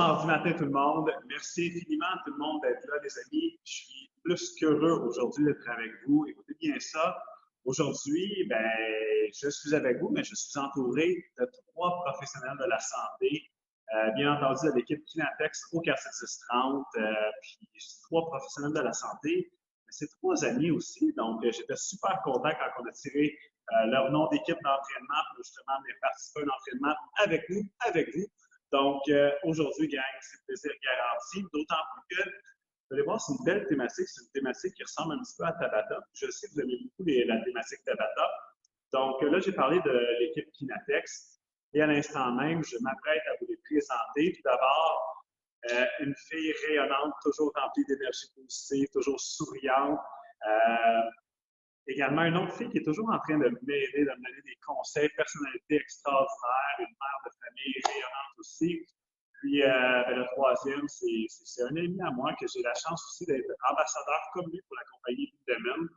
mardi matin tout le monde. Merci infiniment à tout le monde d'être là, les amis. Je suis plus qu'heureux aujourd'hui d'être avec vous. Écoutez bien ça. Aujourd'hui, je suis avec vous, mais je suis entouré de 3 professionnels de la santé. Bien entendu, de l'équipe Kinatex au 4630, puis 3 professionnels de la santé. Mais c'est 3 amis aussi, donc j'étais super content quand on a tiré leur nom d'équipe d'entraînement pour justement venir participer à un entraînement avec nous, avec vous. Donc, aujourd'hui, gang, c'est plaisir garanti, d'autant plus que, vous allez voir, c'est une belle thématique, c'est une thématique qui ressemble un petit peu à Tabata. Je sais que vous aimez beaucoup la thématique Tabata. Donc, là, j'ai parlé de l'équipe Kinatex, et à l'instant même, je m'apprête à vous les présenter. Tout d'abord, une fille rayonnante, toujours remplie d'énergie positive, toujours souriante. Également, une autre fille qui est toujours en train de m'aider, de me donner des conseils, personnalité extraordinaire, une mère de famille rayonnante aussi. Puis, le troisième, c'est un ami à moi que j'ai la chance aussi d'être ambassadeur comme lui pour la compagnie Lululemon.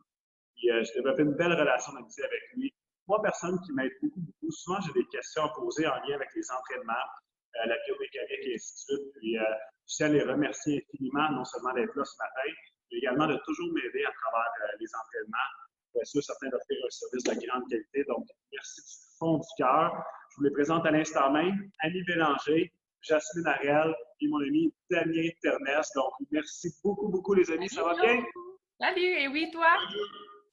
Puis, j'ai développé une belle relation d'amitié avec lui. 3 personnes qui m'aident beaucoup, beaucoup. Souvent, j'ai des questions à poser en lien avec les entraînements, la biomécanique et ainsi de suite. Puis, je tiens à les remercier infiniment, non seulement d'être là ce matin, mais également de toujours m'aider à travers les entraînements. Pour être sûr, certain d'offrir un service de grande qualité. Donc, merci du fond du cœur. Je vous les présente à l'instant même. Annie Bélanger, Jasmine Ariel et mon ami Damien Ternès. Donc, merci beaucoup, beaucoup, les amis. Ça va bien? Salut! Et oui, toi?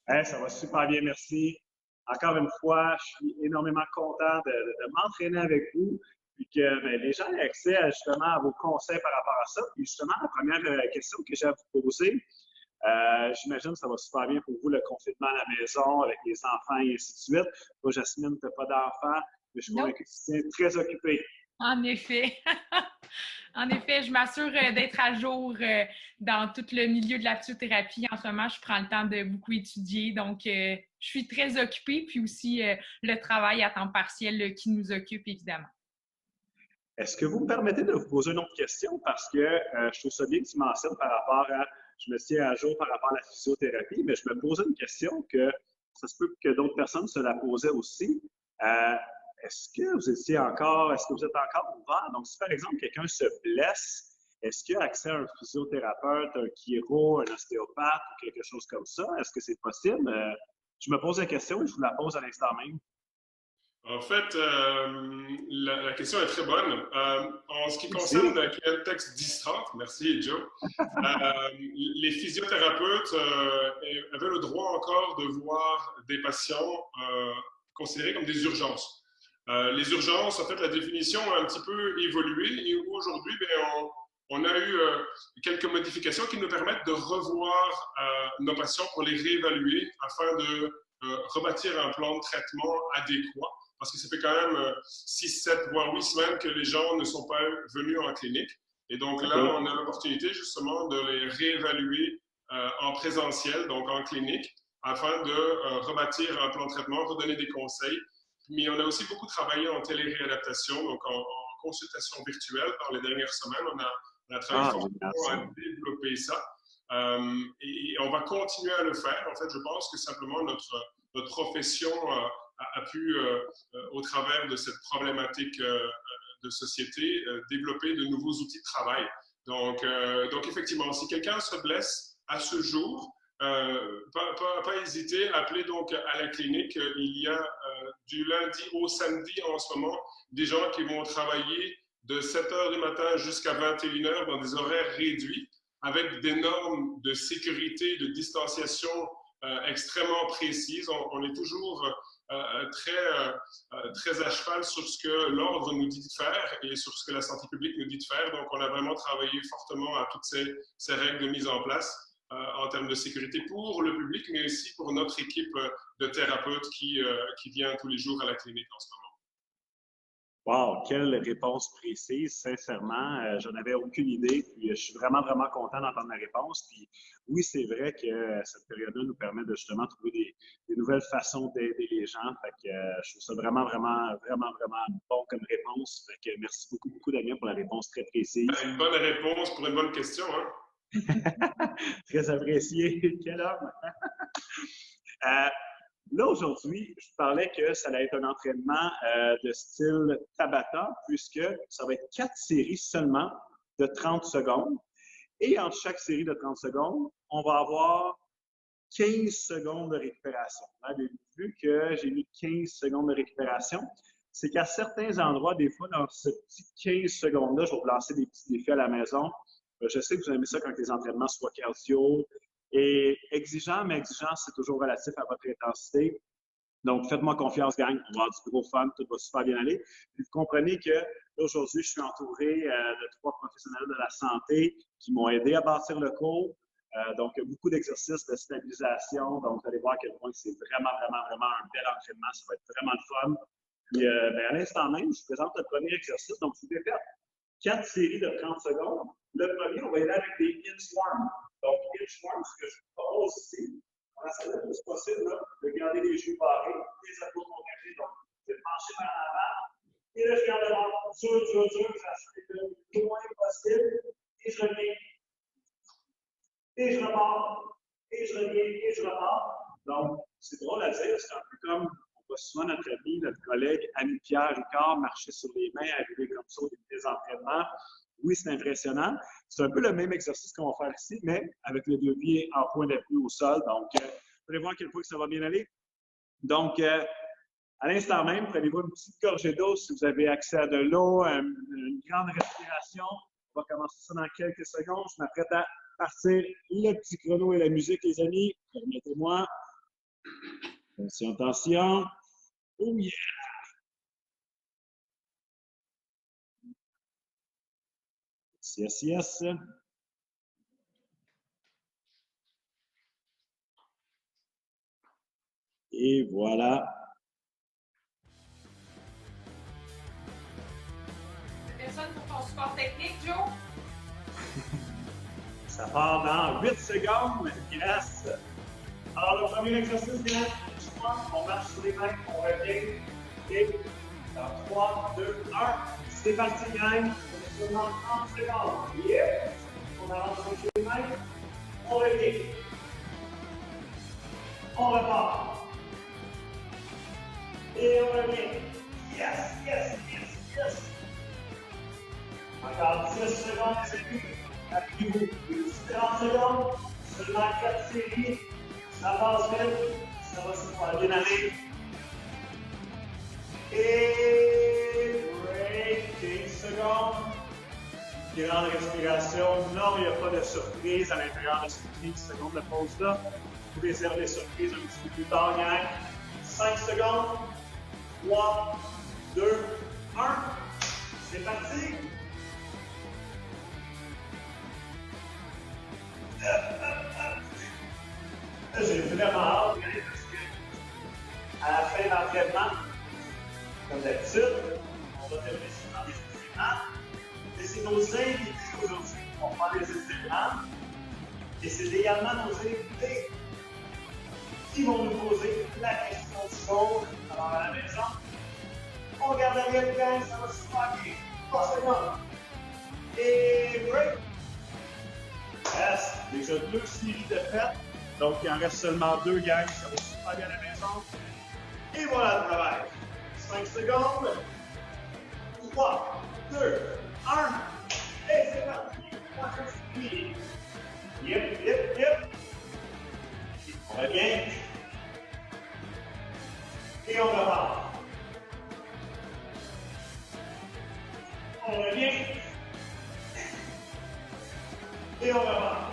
Hey, ça va super bien, merci. Encore une fois, je suis énormément content de m'entraîner avec vous. Puis que les gens aient accès justement à vos conseils par rapport à ça. Puis justement, la première question que j'ai à vous poser, j'imagine que ça va super bien pour vous, le confinement à la maison, avec les enfants et ainsi de suite. Toi, Jasmine, tu n'as pas d'enfants, mais je suis convaincue que tu es très occupée. En effet. En effet, je m'assure d'être à jour dans tout le milieu de la physiothérapie. En ce moment, je prends le temps de beaucoup étudier. Donc, je suis très occupée. Puis aussi, le travail à temps partiel qui nous occupe, évidemment. Est-ce que vous me permettez de vous poser une autre question? Parce que je trouve ça bien que tu mentionnes par rapport à, je me tiens à jour par rapport à la physiothérapie, mais je me posais une question que ça se peut que d'autres personnes se la posaient aussi. Est-ce que vous êtes encore ouvert? Donc, si par exemple quelqu'un se blesse, est-ce qu'il y a accès à un physiothérapeute, un chiro, un ostéopathe ou quelque chose comme ça? Est-ce que c'est possible? Je me pose la question et je vous la pose à l'instant même. En fait, la question est très bonne. En ce qui concerne le Kinatex 1030, merci Joe, les physiothérapeutes avaient le droit encore de voir des patients considérés comme des urgences. Les urgences, en fait, la définition a un petit peu évolué et aujourd'hui, on a eu quelques modifications qui nous permettent de revoir nos patients pour les réévaluer afin de rebâtir un plan de traitement adéquat. Parce que ça fait quand même 6, 7, voire 8 semaines que les gens ne sont pas venus en clinique. Et donc là, on a l'opportunité justement de les réévaluer en présentiel, donc en clinique, afin de rebâtir un plan de traitement, redonner des conseils. Mais on a aussi beaucoup travaillé en téléréadaptation, donc en consultation virtuelle dans les dernières semaines. On a travaillé fortement à développer ça. Et on va continuer à le faire. En fait, je pense que simplement notre profession a pu, au travers de cette problématique de société, développer de nouveaux outils de travail. Donc effectivement, si quelqu'un se blesse à ce jour, pas hésiter, appelez donc à la clinique. Il y a du lundi au samedi en ce moment des gens qui vont travailler de 7 h du matin jusqu'à 21 h dans des horaires réduits avec des normes de sécurité, de distanciation extrêmement précises. On est toujours très à cheval sur ce que l'ordre nous dit de faire et sur ce que la santé publique nous dit de faire. Donc, on a vraiment travaillé fortement à toutes ces règles de mise en place en termes de sécurité pour le public, mais aussi pour notre équipe de thérapeutes qui vient tous les jours à la clinique en ce moment. Wow, quelle réponse précise, sincèrement, j'en avais aucune idée, puis je suis vraiment, vraiment content d'entendre la réponse. Puis oui, c'est vrai que cette période-là nous permet de justement trouver des nouvelles façons d'aider les gens. Fait que je trouve ça vraiment, vraiment, vraiment, vraiment bon comme réponse. Fait que merci beaucoup, beaucoup, Damien, pour la réponse très précise. Une bonne réponse pour une bonne question, hein? Très apprécié. Quel homme! Là, aujourd'hui, je parlais que ça allait être un entraînement de style Tabata, puisque ça va être 4 séries seulement de 30 secondes. Et entre chaque série de 30 secondes, on va avoir 15 secondes de récupération. Vous avez vu que j'ai mis 15 secondes de récupération. C'est qu'à certains endroits, des fois, dans ce petit 15 secondes-là, je vais vous lancer des petits défis à la maison. Je sais que vous aimez ça quand les entraînements soient cardio et exigeants, mais exigeants, c'est toujours relatif à votre intensité. Donc, faites-moi confiance, gang. On va avoir du gros fun, tout va super bien aller. Puis, vous comprenez que aujourd'hui, je suis entouré de 3 professionnels de la santé qui m'ont aidé à bâtir le cours. Donc, beaucoup d'exercices de stabilisation. Donc, vous allez voir à quel point c'est vraiment un bel entraînement. Ça va être vraiment le fun. Puis, à l'instant même, je vous présente le premier exercice. Donc, je vous ai fait 4 séries de 30 secondes. Le premier, on va y aller avec des inchworms. Donc, inchworms, ce que je vous propose ici, on essaie le plus possible là, de garder les joues barrés, les épaules contractées. Donc, vous êtes penché vers l'avant. Et là, je garde le ventre dur. J'essaie le plus loin possible. Et je reviens. Et je repars. Et je reviens. Et je repars. Donc, c'est drôle à dire. C'est un peu comme on voit souvent notre ami, notre collègue, Annie-Pierre Ricard, marcher sur les mains, arriver comme ça au début des entraînements. Oui, c'est impressionnant. C'est un peu le même exercice qu'on va faire ici, mais avec les 2 pieds en point d'appui au sol. Donc, vous allez voir à quel point ça va bien aller. Donc, à l'instant même, prenez-vous une petite gorgée d'eau si vous avez accès à de l'eau, une grande respiration. On va commencer ça dans quelques secondes. Je m'apprête à partir le petit chrono et la musique, les amis. Permettez-moi. Attention. Oh yeah! Yes. Et voilà. Personne pour ton support technique, Joe? Ça part dans 8 secondes. Yes! Alors, le premier exercice, gang, on marche sur les mains, on revient. Et dans 3, 2, 1. C'est parti, gang. On est seulement 30 secondes. Yeah! On avance sur les mains. On revient. On repart. Et on revient. Yes! Encore 10 secondes, les amis. Appuyez-vous. 30 secondes. Seulement 4 séries. Ça passe vite. Ça va super bien aller. Et break. 15 secondes. Grande respiration. Non, il n'y a pas de surprise à l'intérieur de ces 15 secondes de pause-là. Vous réservez les surprises un petit peu plus tard, gang. 5 secondes. 3, 2, 1. C'est parti. J'ai vraiment hâte, parce que à la fin de l'entraînement, comme d'habitude, on va terminer sur des étirements. Et c'est nos invités aujourd'hui qui vont faire les étirements. Et c'est également nos invités qui vont nous poser la question du jour. Alors à la maison, on regarde derrière le gang, ça va super bien. 3 secondes. Et break. Yes, déjà 2 séries de fêtes. Donc, il en reste seulement 2 gangs. Ça va super bien à la maison. Et voilà le travail. 5 secondes. 3, 2, 1. Et c'est parti. Yep. On revient. Et on repart. On revient. Et on repart.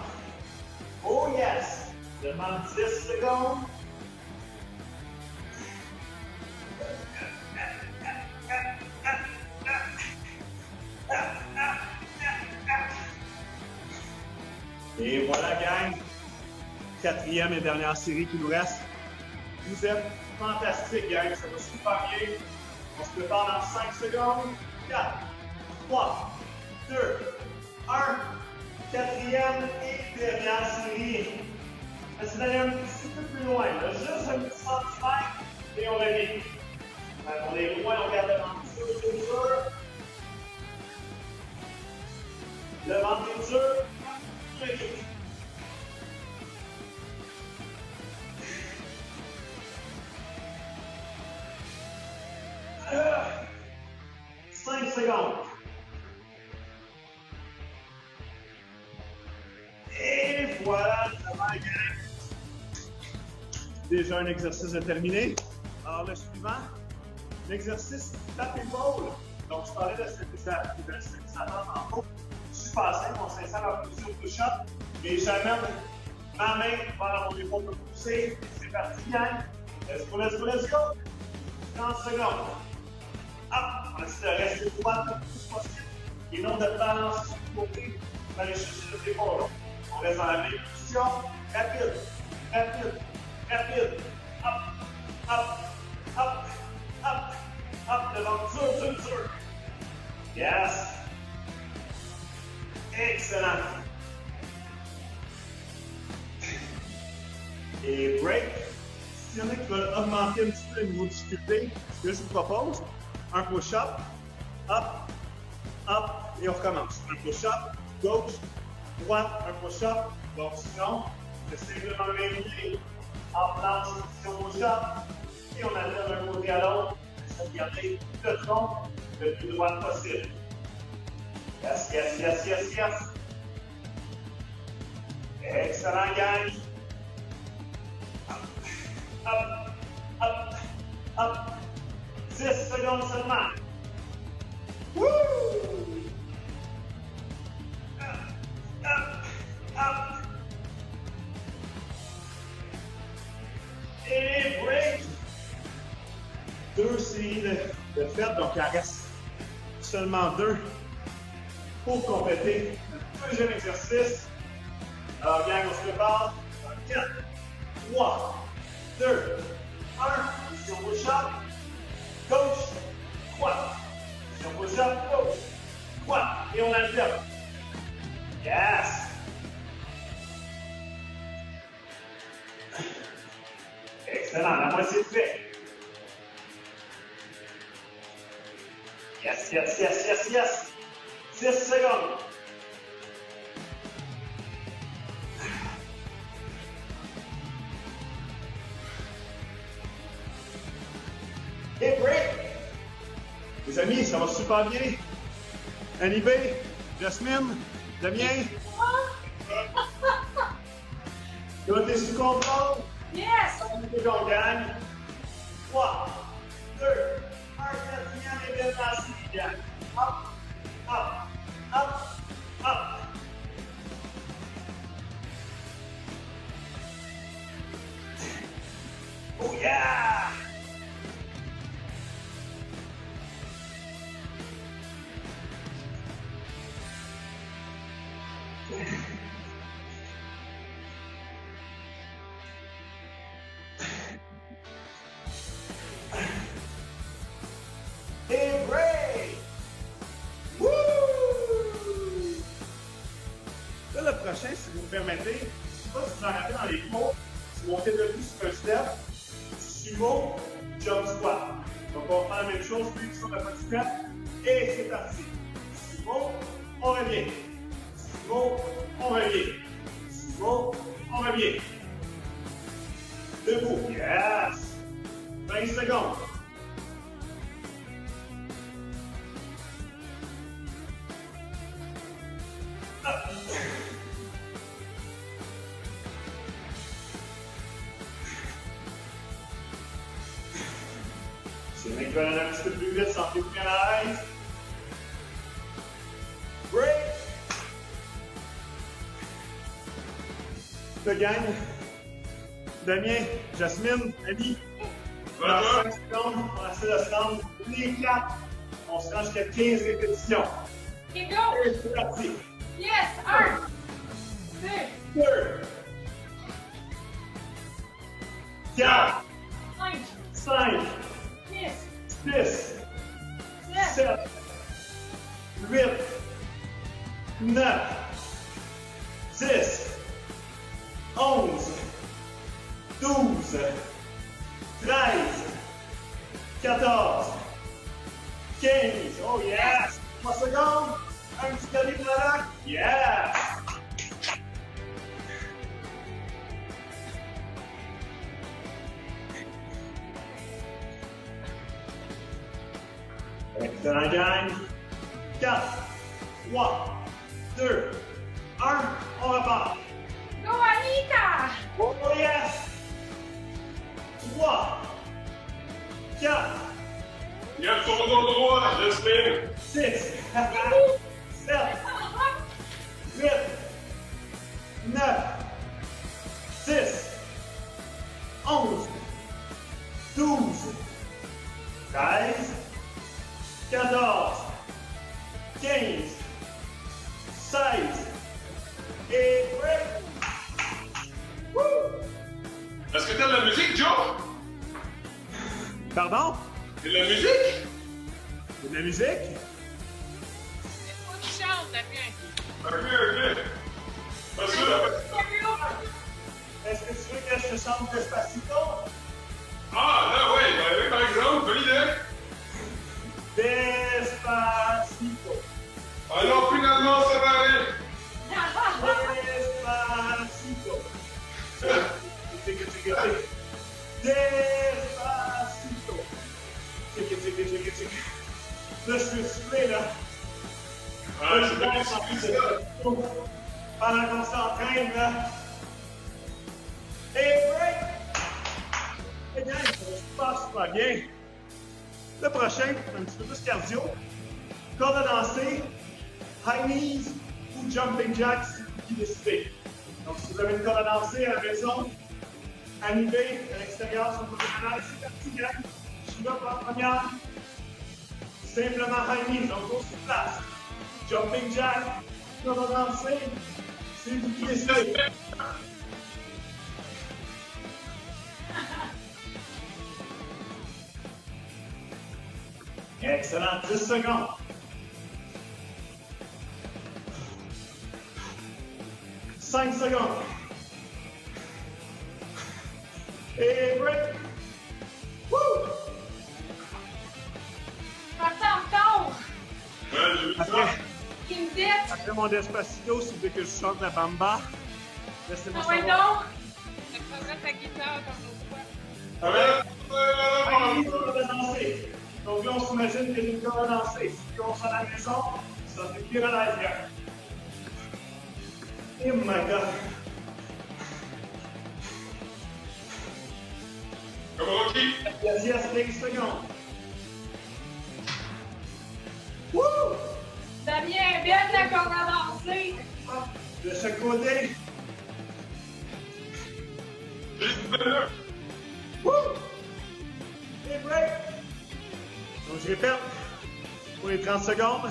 Oh yes! Je demande 10 secondes. Et voilà, gang. 4e et dernière série qui nous reste. Vous êtes fantastiques, gang. Ça va super bien. On se prépare dans 5 secondes. 4, 3, 2, 1. 4e et dernière série. Essayez d'aller un petit peu plus loin, là. Juste un petit centimètre et on revient. On est loin, on garde le ventre dur. Le ventre est dur. Revient. voilà, ça va, gang. Déjà un exercice de terminé. Alors, le suivant, l'exercice tape épaule. Donc, je parlais de stabilisateur en haut. Je suis passé, on s'insère en position push-up et j'amène ma main vers mon épaule pour pousser. C'est parti, gang. Let's go. 30 secondes. Hop, on essaie de rester droit le plus possible et non de balancer sur le côté pour aller chercher notre épaule. On reste dans la même position. Rapide. Up, devant, dur. Yes. Excellent. Et break. S'il y en a qui veulent augmenter un petit peu le niveau de difficulté, ce que je vous propose, un push-up, up, et on recommence. Un push-up, gauche, droite, un push-up. Donc sinon, c'est simplement maintenir en planche, position push-up, et on alterne d'un côté à l'autre, pour garder le tronc le plus droit possible. Yes. Excellent, gang. Up. 10 secondes seulement. Woo! Up. Et break. 2 séries de faites, donc il en reste seulement 2 pour compléter le deuxième exercice. Alors, gang, on se prépare. 4, 3, 2, 1. Position push-up. Gauche, droite. Position push-up, gauche, droite. Et on alterne. Yes! Excellent, la moitié de fait. Yes. 10 secondes. Et break. Les amis, ça va super bien. Annie-B, Jasmine, Damien. Tout est sous contrôle. Yes! On gagne. 3, 2, 1, quatrième et bien passé, gang. Up. Oh yeah! Et break! Woo! Là, le prochain, si vous me permettez, je ne sais pas si vous en avez dans les cours, si monter debout sur un step, sumo, jump squat. Donc, on va faire la même chose, puis sur le petit step, et c'est parti. Sumo, on revient. Sumo, on revient. Sumo, on revient. Debout. Yes! 20 secondes. Si on école un petit peu plus vite, sentez-vous bien à l'aise. Break. Le gang. Damien, Jasmine, Annie. Dans 5 secondes, on essaie de se rendre les 4. On se rend jusqu'à 15 répétitions. Et go! Et c'est parti. Yes! 1, 2, 4, 5, 5, 6, 6, 7, 7, 8, 9, 10, 11, 12, 13, 14, 15. Oh yes! 3 secondes. Un petit collier pour la loque. Yes! Excellent, gang. 4, 3, 2, 1, on repart. go! Pardon? C'est de la musique? C'est de la musique? C'est toi qui chantes, Damien. Ok. Pas sûr. Est-ce que tu veux que je te chante Despacito? Ah, là, oui, par exemple, bonne idée. Despacito. Alors, finalement, ça va aller. Despacito. Despacito. Check. Là, je suis soufflé, là. Ah, c'est bien ça. Pendant qu'on s'entraîne, là. Et break! Eh bien, ça se passe super bien. Le prochain, un petit peu plus cardio. Corde à danser, high knees ou jumping jacks, c'est vous qui décidez. Donc, si vous avez une corde à danser à la maison, animée à l'extérieur sur le professionnel, c'est parti, gang. Je suis là pour la première. Simplement high knees, donc go sur place. Jumping jack, corde à danser, c'est vous qui décidez. Excellent, 10 secondes. 5 secondes. Et break. Woo! Parti en retard. Ouais, j'ai vu ça. Qui me dit? Après mon Despacito, si vous voulez que je chante la bamba, laissez-moi Ah ouais, savoir. non. Tu prendrais ta guitare comme l'autre fois. Allez, on va danser. Donc là, on s'imagine qu'il y a une corde à danser. Si on s'en à la maison, ça fait pire à l'air. Oh my God. Comme Rocky. Yes, 15 secondes. Woo! Damien, bien la corde à danser. De chaque côté. Woo! Et break. Donc, je répète, pour les 30 secondes,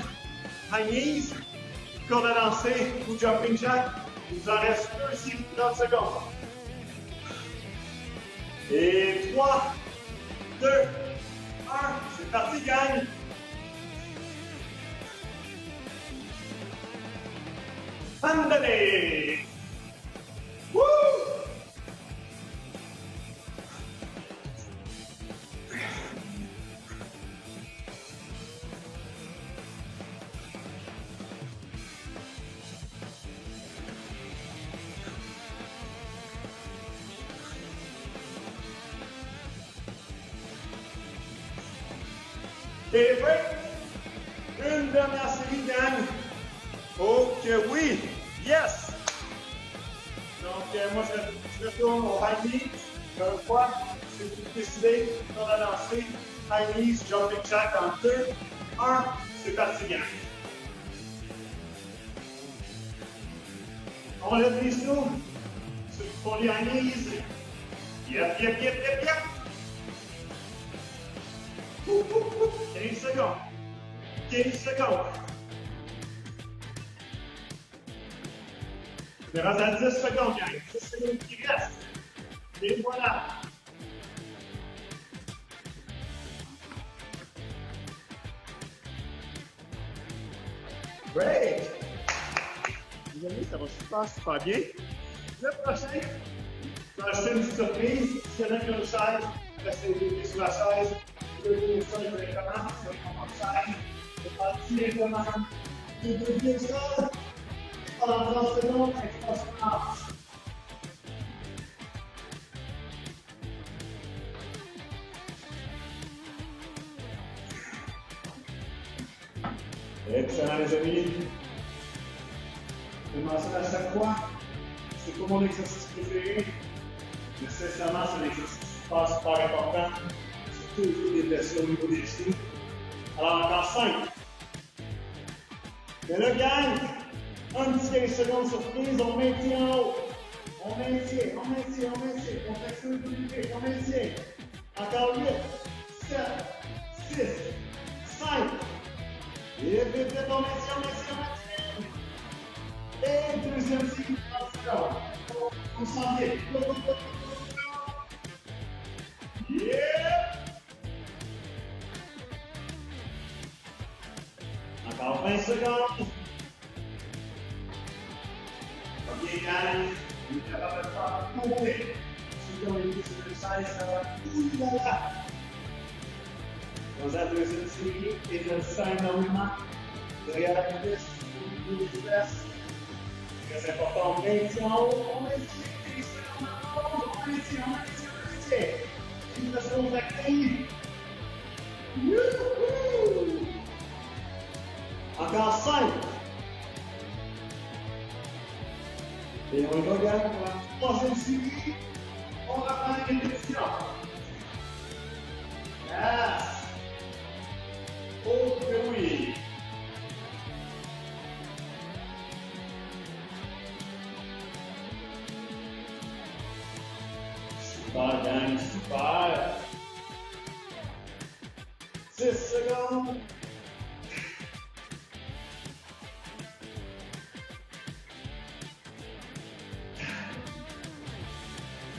high knees, corde à danser ou jumping jack. Il vous en reste 2 ici, 30 secondes. Et 3, 2, 1, c'est parti, gang! Andale! Woo! Et break. Une dernière série, gang. Oh que oui! Yes! Donc, moi, je retourne au high knees. Encore une fois, si vous décidez, on va lancer high knees, jumping jack en 2, 1, c'est parti, gang. On lève les genoux. Ceux qui font les high knees. Yep. 15 secondes. 15 secondes. Je reste à 10 secondes, gang. 10 secondes qui restent. Et voilà. Break. Les amis, ça va super bien. Le prochain, je vais acheter une petite surprise. Si y en a qui ont une chaise, restez dédiés sur la chaise. Je vais vous dire ça directement. C'est une chaise. Je vais partir directement de deux choses. Pendant 30 secondes, expansion marche. Excellent, les amis. Je mentionne à chaque fois, c'est pas mon exercice préféré, mais sincèrement, c'est un exercice super important, surtout au niveau des blessures au niveau des genoux. Alors, encore 5. Mais là, gang, un petit 15 secondes surprise, on maintient en haut. On maintient. Contraction équilibrée, on maintient. Encore 8, 7, 6, 5. Et vite, on maintient. Et deuxième cycle, on s'en vient. Yeah! secondes. OK, gang. On est capable de faire complet. Ceux qui ont été sur le 16, ça va. Oulala! Dans la deuxième série, et je le sens énormément. Derrière la piste, les fesses. Très important, on maintient en haut, on maintient, on maintient. Une façon d'active. Encore 5. Et on regarde pour la troisième série. On va faire une répétition. Yes! Oh que oui! Super, gang, super! 6 secondes!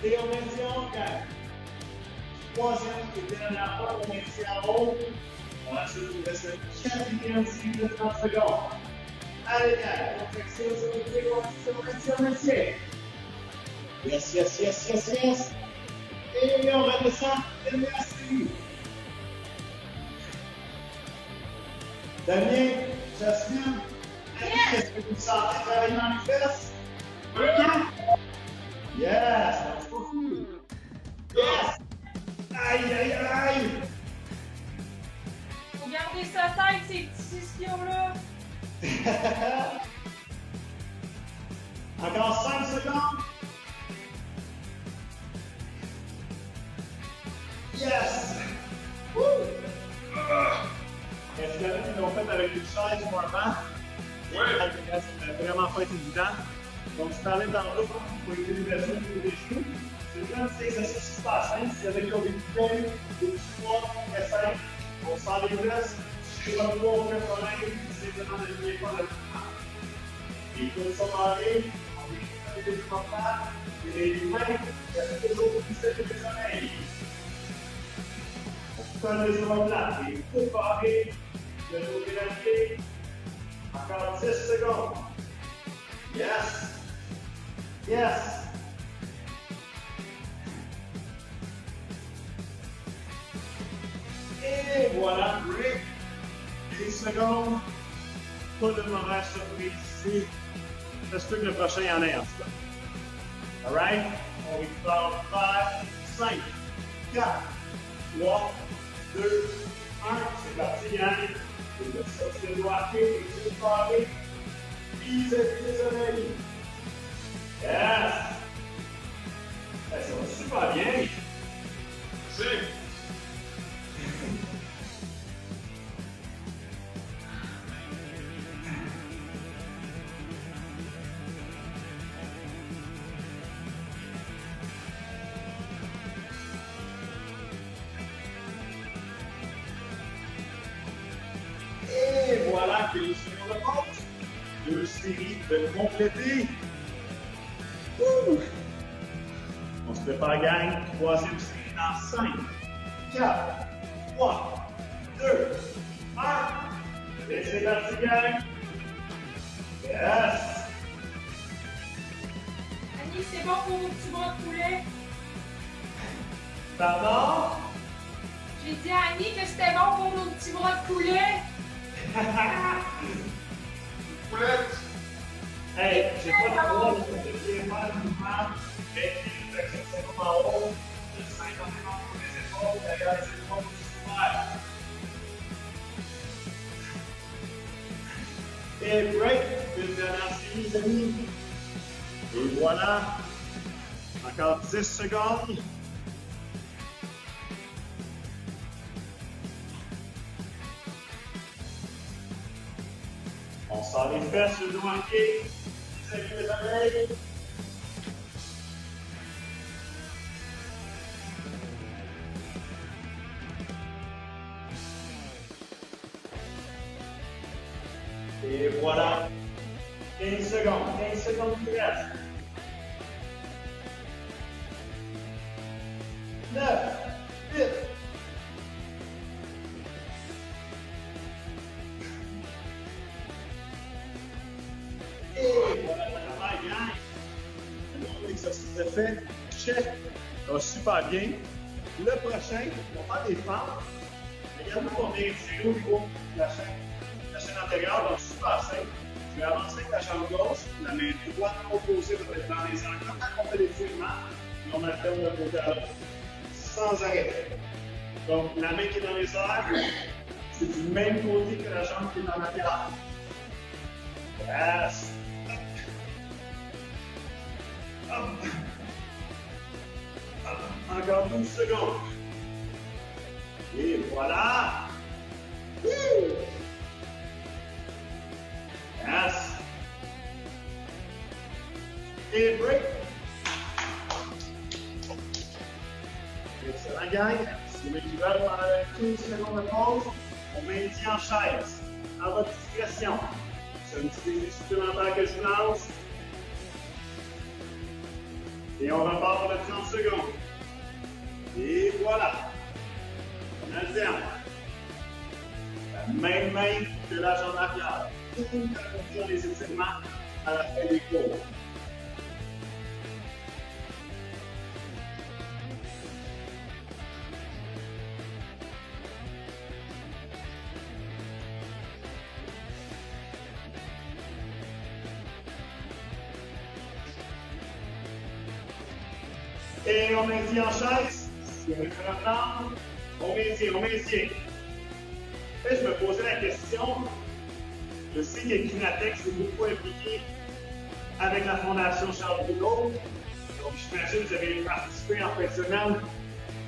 Et on maintient en 4. Troisième et dernière fois, on maintient en haut. Ensuite, il reste une quatrième série de 30 secondes. Allez, gang, contraction sur le maintien. Yes, yes, yes, yes, yes. Et on redescend, dernière série. Damien, Jasmine, est-ce que vous sentez travailler dans les fesses? Yes, that's so cool. Yes. Aïe, aïe, aïe. Faut garder sa tête, ces petits ischions-là. Encore 5 secondes. Yes. Woo. Est-ce qu'il y en a qui l'ont fait avec une chaise ou un banc? Oui. Ça n'a vraiment pas été évident. Donc, je parlais dans l'eau pour éviter les blessures ou des genoux. C'est un petit exercice super simple. S'il y en a qui ont des bouteilles, des petits poids, très simples, on sent les fesses. Si c'est pas de poids, aucun problème. C'est vraiment de ne pas le faire. Les coudes sont marrés, on est très confortable. Et les mains, il y a toujours plus de les oreilles. On colle les omoplates, les coudes barrés, le dos délaqué. Encore 10 secondes. Yes. Yes. Et voilà, break. 10 secondes. Pas de mauvaise surprise ici. Ça se peut que le prochain y en ait en tout cas. Alright? On va faire 5, 4, 3, 2, 1. C'est parti, gang. Le sortir le doigt et le parler. Visez les oreilles. Yes! Ça va super bien. Merci. Et voilà que les secondes de pause. 2 séries de compléter. Ouh. On se prépare, gang. Troisième série dans 5, 4, 3, 2, 1. Et c'est parti, gang. Yes. Annie, c'est bon pour vos petits bras de poulet? Pardon? J'ai dit à Annie que c'était bon pour nos petits bras de poulet. Poulette. Hey, j'ai pas le droit de faire le mouvement. Mais une flexion en haut, de 50 pour les épaules, derrière les épaules, super. Et break, une dernière série, les amis. Et voilà. Encore 10 secondes. On sort les fesses, le dos manqué. Salut les oreilles. Et voilà. 15 secondes. 15 secondes qui restent. 9, 8, 7, c'est fait. Check. Ça va super bien. Le prochain, on va faire des fentes. Regardez combien c'est au niveau de la chaîne antérieure, donc super simple. Je vais avancer avec la jambe gauche, la main droite opposée va être dans les angles. Quand on fait l'étirement, on alterne d'un côté à l'autre. Sans arrêt. Donc, la main qui est dans les airs, c'est du même côté que la jambe qui est dans la terre. Yes. Hop. Hop. Encore 12 secondes. Et voilà. Woo. Yes. Et break. Excellent, gang. Si vous voulez pendant 15 secondes de pause, on maintient en chaise, à votre discrétion. C'est un petit défi supplémentaire que je lance. Et on repart pour les 30 secondes. Et voilà. On alterne. La même main que la jambe arrière. Tout quand on tire les étirements à la fin des cours. Et on maintient en chaise. Si on veut reprendre, on maintient. Et je me posais la question, je sais que Kinatex est beaucoup impliqué avec la Fondation Charles Bruno. Donc, j'imagine que vous avez participé en fin de semaine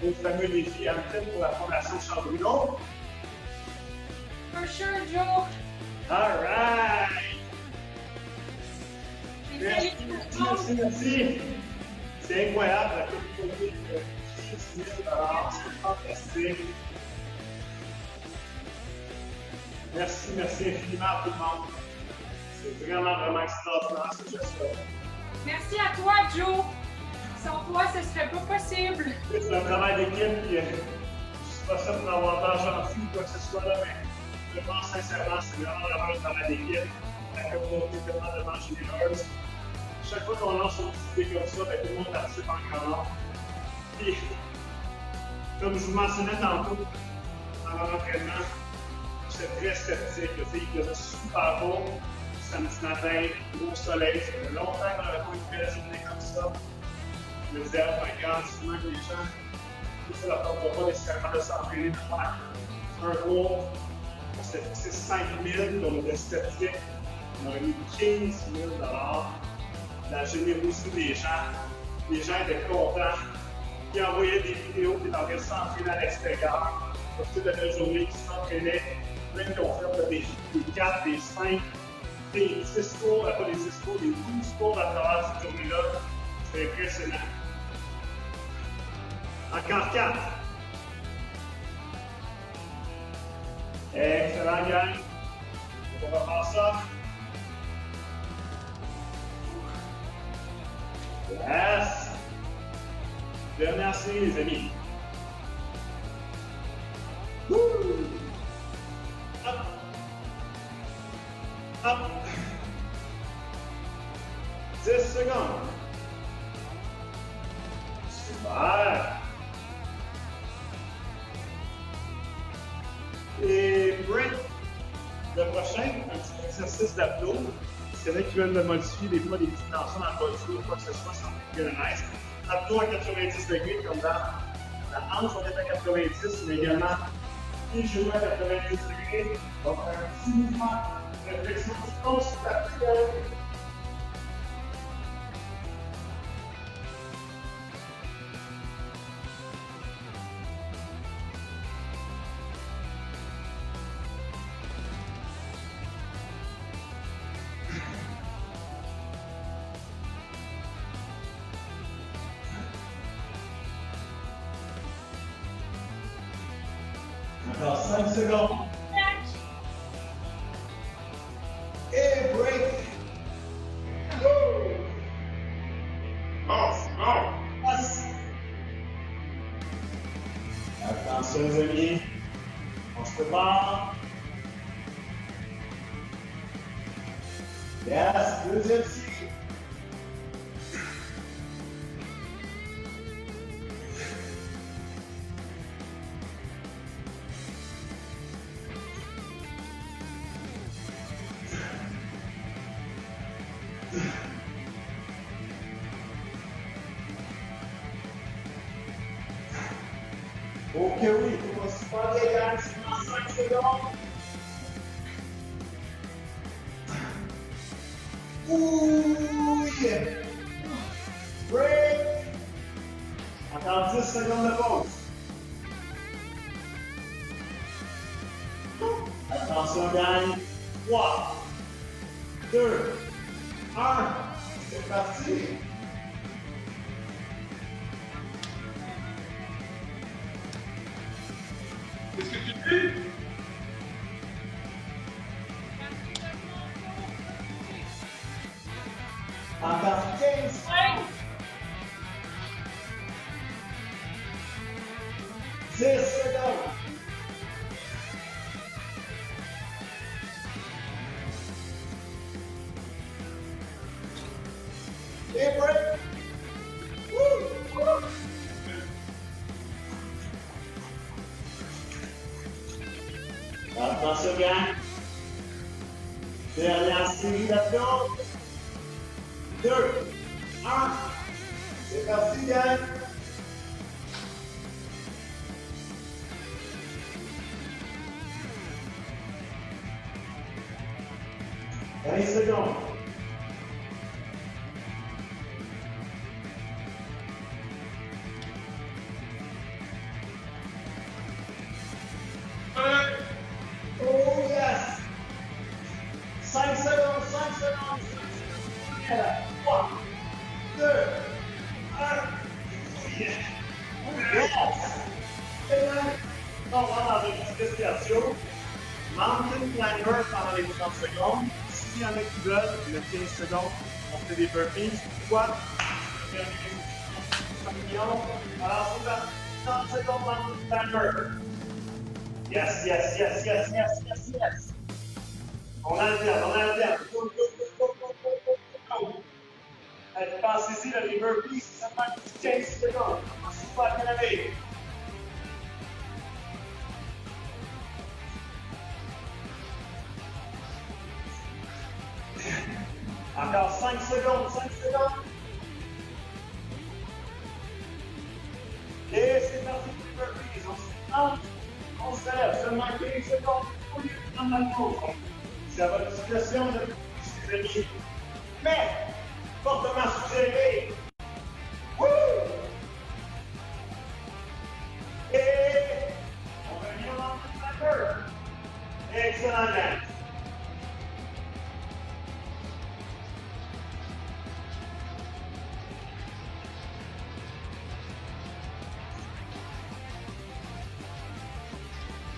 au fameux défi à pour la Fondation Charles Bruno. For sure, Joe! All right! Merci. C'est incroyable, la communauté de 15 000 c'est fantastique. Merci infiniment à tout le monde. C'est vraiment extraordinaire ce geste-là. Merci à toi, Joe. Sans toi, ce serait pas possible. C'est un travail d'équipe, puis je ne suis pas sûr pour avoir l'air gentil ou quoi que ce soit là, mais je pense sincèrement c'est vraiment un travail d'équipe. La communauté est vraiment généreuse. Chaque fois qu'on lance un petit idée comme ça, tout le monde participe en grand nombre. Puis, comme je vous mentionnais tantôt, dans mon entraînement, j'étais très sceptique. Il faisait super beau, samedi matin, gros soleil. Ça fait longtemps qu'on n'avait pas une belle journée comme ça. Je me disais, oh my god, souvent que les gens, ça ne leur tente pas nécessairement de s'entraîner, de faire un cours. On s'était fixé 5 000, puis on était sceptique. On aurait mis 15 000 $. La générosité des gens. Les gens étaient contents. Ils envoyaient des vidéos qui étaient en train de s'entraîner à l'extérieur. Profiter de la journée qui s'entraînaient. Même qu'on fait des 4, des 5, des 10 cours, pas des 10 cours, des 12 cours à travers cette journée-là. C'est impressionnant. Encore 4. Excellent, gang. On va faire ça. Yes! Dernière série, les amis. Woo! Hop! Hop! 10 secondes. Super! Et break. Le prochain, un petit exercice d'abdos. S'il y en a qui veulent le modifier, des fois des petites tensions dans le bas du dos ou quoi que ce soit, ça fait bien nice. Abdos à 90 degrés, comme dans la hanche, on est à 90, mais également les genoux à 90 degrés. On va faire un petit mouvement de flexion du tronc sur la triole. Encore 5 secondes. Et break. Woo! Passe. Attention les amis. On se prépare. Yes, deuxième cycle. Ok, oui, tout va super bien, gang. C'est dans 5 secondes. Ouh, yeah. Break. Encore 10 secondes de pause. Attention, gang. 3, 2, 1. C'est parti. Qu'est-ce que tu dis? Encore 15 secondes. 10 secondes. Et break. Woo! Woo! Attention, gang. Dernière série d'abdos. 2, 1. C'est parti, gang. Allez, secondes. Oh yes! 5 secondes, 5 secondes, 5 secondes. 3, 2, 1. Yes! On va dans une petite cardio. Mountain climber pendant les 30 secondes. S'il y en a qui veulent, le 15 secondes, on fait des burpees. Squat. Alors, c'est parti. 30 secondes mountain climber. Yes, yes, yes, yes, yes, yes, yes. On alterne, on alterne. Go, go, go, go, go, go, go, go. Allez, passez-y, là, les burpees, ça prend 15 secondes. On se voit à la Encore 5 secondes, 5 secondes. Et c'est parti pour les burpees. On se lance, on se lève. Seulement 15 secondes pour lui prendre la pause. C'est à votre discrétion de les amis. Mais, fortement suggéré. Wouh! Et on revient dans le climber. Excellent, gang.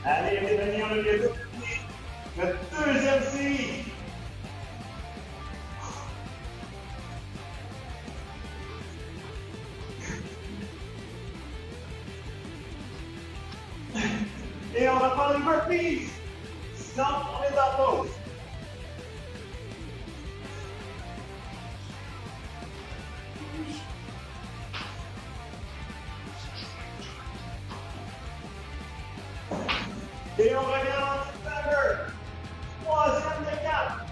Allez, les amis, on a bientôt terminé notre deuxième série. Et on va faire les burpees. Sinon, on est en pause. Et on revient en climber. Troisième des 4.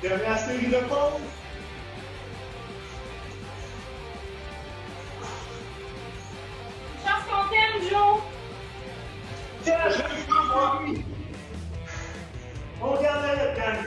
Dernière série de pause. Chance qu'on t'aime, Joe! On garde la gang.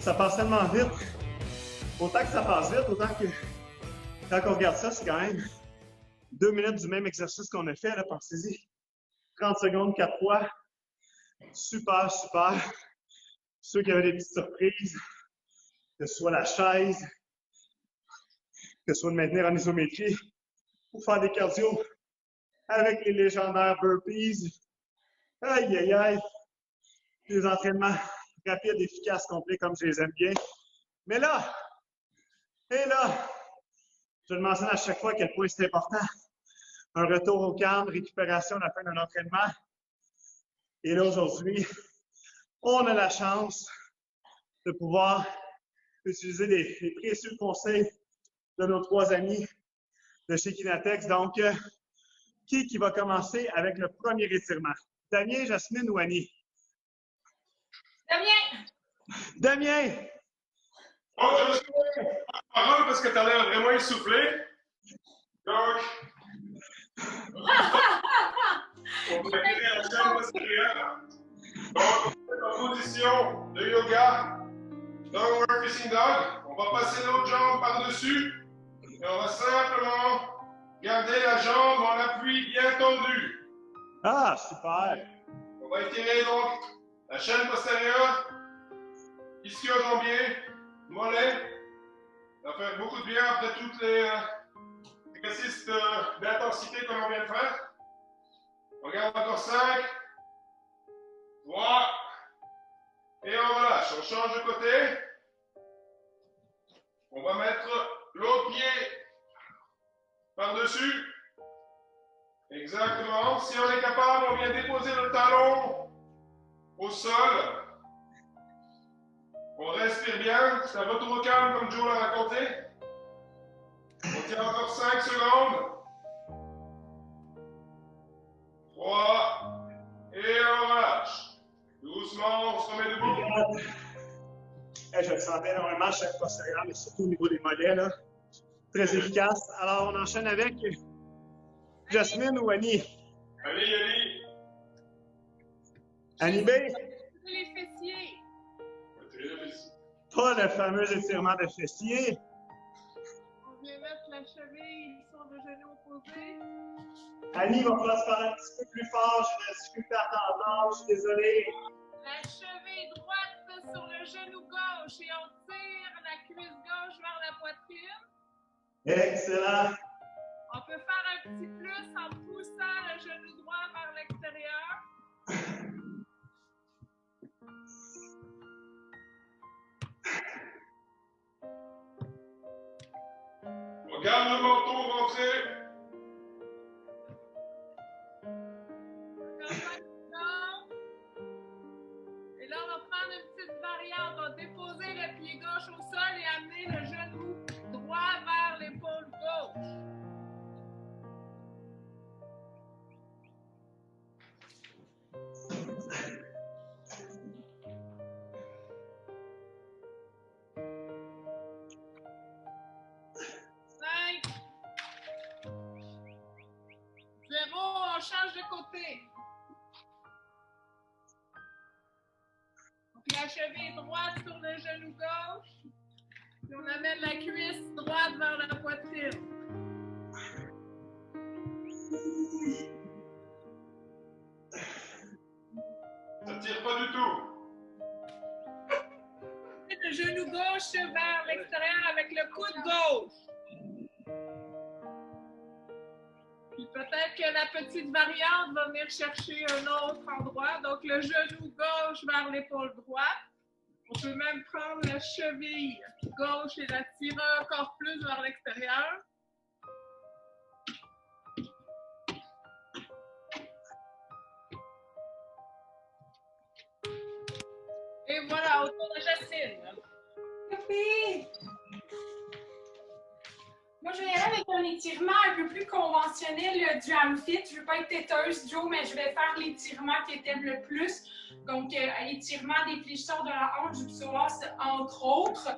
Ça passe tellement vite. Autant que ça passe vite, autant que quand on regarde ça, c'est quand même 2 minutes du même exercice qu'on a fait. Là, pensez-y. 30 secondes, 4 fois. Super, super. Ceux qui avaient des petites surprises, que ce soit la chaise, que ce soit de maintenir en isométrie, ou faire des cardio avec les légendaires burpees. Aïe, aïe, aïe. Des entraînements rapides, efficaces, complets, comme je les aime bien. Mais là, je le mentionne à chaque fois à quel point c'est important. Un retour au calme, récupération à la fin d'un entraînement. Et là, aujourd'hui, on a la chance de pouvoir utiliser les précieux conseils de nos 3 amis de chez Kinatex. Donc, qui va commencer avec le premier étirement? Damien, Jasmine ou Annie? Damien! Damien! Oh, je suis parole parce que tu as l'air vraiment essoufflé. Donc, on va tirer la chaîne postérieure. Donc, on est en position de yoga. Downward Facing Dog. On va passer l'autre jambe par-dessus. Et on va simplement garder la jambe en appui bien tendu. Ah, super! On va étirer donc la chaîne postérieure, ischio-jambier, mollet. Ça va faire beaucoup de bien après toutes les exercices d'intensité que l'on vient de faire. On regarde encore 5, 3, et on relâche. On change de côté. On va mettre l'autre pied par-dessus. Exactement. Si on est capable, on vient déposer le talon au sol. On respire bien. C'est un retour au calme comme Joe l'a raconté. On tient encore 5 secondes. 3. Et on relâche. Doucement, on se remet debout. Je le sentais énormément chaque postérieur, mais surtout au niveau des mollets. Là. Très efficace. Alors, on enchaîne avec Jasmine ou Annie? Allez, allez. Annie B? Les fessiers. Pas le fameux étirement de fessier. On vient mettre la cheville sur le genou opposé. Annie va falloir se faire un petit peu plus fort. J'ai de la difficulté à t'entendre. Je suis désolé. La cheville droite sur le genou gauche et on tire la cuisse gauche vers la poitrine. Excellent. On peut faire un petit plus en poussant le genou droit vers l'extérieur. On garde le menton rentré. Et là, on va prendre une petite variante. On va déposer le pied gauche au sol et amener le genou droit vers l'épaule gauche. On change de côté. Donc, la cheville droite sur le genou gauche. Puis on amène la cuisse droite vers la poitrine. Ça tire pas du tout. Le genou gauche vers l'extérieur avec le coude gauche. Puis peut-être que la petite variante va venir chercher un autre endroit. Donc le genou gauche vers l'épaule droite. On peut même prendre la cheville gauche et la tirer encore plus vers l'extérieur. Et voilà, autour de Jacine. Youpi! Moi, je vais y aller avec un étirement un peu plus conventionnel du Amfit. Je ne veux pas être têteuse, Joe, mais je vais faire l'étirement qui t'aime le plus. Donc, étirement des fléchisseurs de la hanche du psoas, entre autres.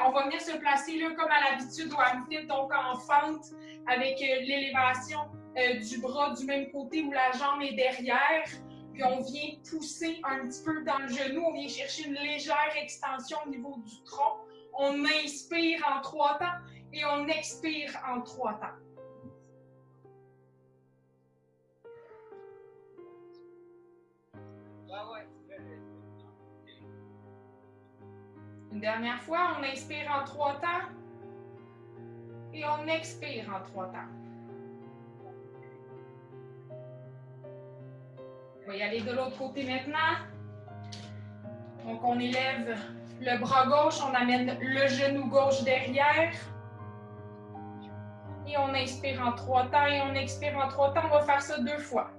On va venir se placer là, comme à l'habitude au Amfit, donc en fente avec l'élévation du bras du même côté où la jambe est derrière. Puis on vient pousser un petit peu dans le genou, on vient chercher une légère extension au niveau du tronc. On inspire en 3 temps et on expire en 3 temps. Une dernière fois, on inspire en 3 temps et on expire en 3 temps. On va y aller de l'autre côté maintenant. Donc, on élève le bras gauche, on amène le genou gauche derrière. Et on inspire en 3 temps et on expire en 3 temps. On va faire ça 2 fois.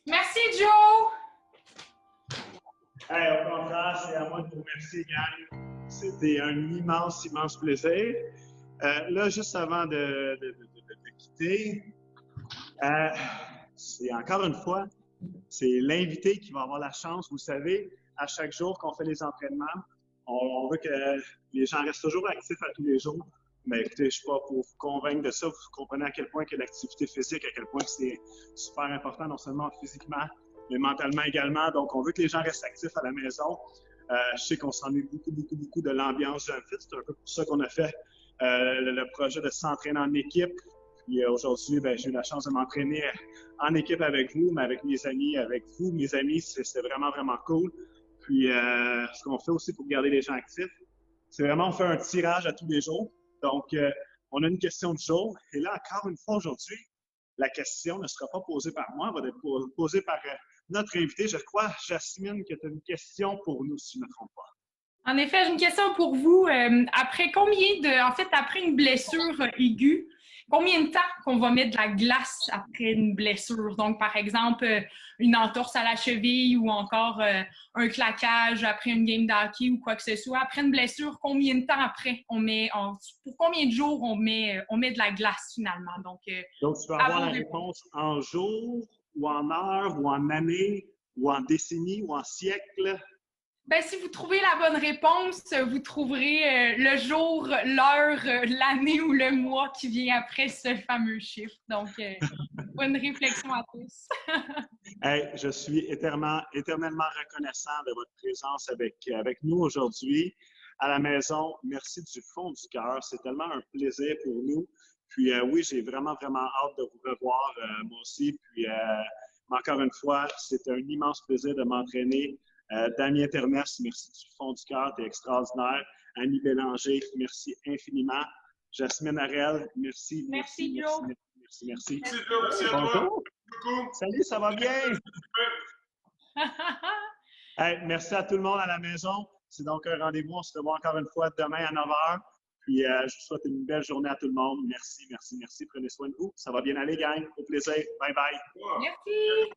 Merci, Joe! Hey, au contraire, c'est à moi de vous remercier, gang. C'était un immense, immense plaisir. Là, juste avant de quitter, c'est encore une fois, c'est l'invité qui va avoir la chance. Vous savez, à chaque jour qu'on fait les entraînements, on veut que les gens restent toujours actifs à tous les jours. Mais écoutez, je ne suis pas pour vous convaincre de ça. Vous comprenez à quel point que l'activité physique, à quel point c'est super important, non seulement physiquement, mais mentalement également. Donc, on veut que les gens restent actifs à la maison. Je sais qu'on s'ennuie beaucoup de l'ambiance Jeune Fit. C'est un peu pour ça qu'on a fait le projet de s'entraîner en équipe. Puis aujourd'hui, j'ai eu la chance de m'entraîner en équipe avec vous, mais avec mes amis, avec vous, mes amis. C'est vraiment, vraiment cool. Puis, ce qu'on fait aussi pour garder les gens actifs, c'est vraiment on fait un tirage à tous les jours. Donc, on a une question du jour. Et là, encore une fois aujourd'hui, la question ne sera pas posée par moi, elle va être posée par notre invité. Je crois, Jasmine, que tu as une question pour nous, si je ne me trompe pas. En effet, j'ai une question pour vous. Après après une blessure aiguë, combien de temps qu'on va mettre de la glace après une blessure? Donc, par exemple, une entorse à la cheville ou encore un claquage après une game d'hockey ou quoi que ce soit. Après une blessure, combien de temps après pour combien de jours on met de la glace finalement? Donc, tu peux avoir la réponse en jours ou en heures ou en années ou en décennies ou en siècles? Ben, si vous trouvez la bonne réponse, vous trouverez le jour, l'heure, l'année ou le mois qui vient après ce fameux chiffre. Donc, bonne réflexion à tous. Hey, je suis éternellement reconnaissant de votre présence avec nous aujourd'hui à la maison. Merci du fond du cœur. C'est tellement un plaisir pour nous. Puis oui, j'ai vraiment hâte de vous revoir, moi aussi. Puis encore une fois, c'est un immense plaisir de m'entraîner. Damien Termes, merci du fond du cœur, t'es extraordinaire. Annie Bélanger, merci infiniment. Jasmine Harel, merci. Merci, Joe. Merci. Merci, Joe. Merci à toi. Salut, ça va bien? Hey, merci à tout le monde à la maison. C'est donc un rendez-vous. On se revoit encore une fois demain à 9h. Puis, je vous souhaite une belle journée à tout le monde. Merci. Prenez soin de vous. Ça va bien aller, gang. Au plaisir. Bye bye. Merci.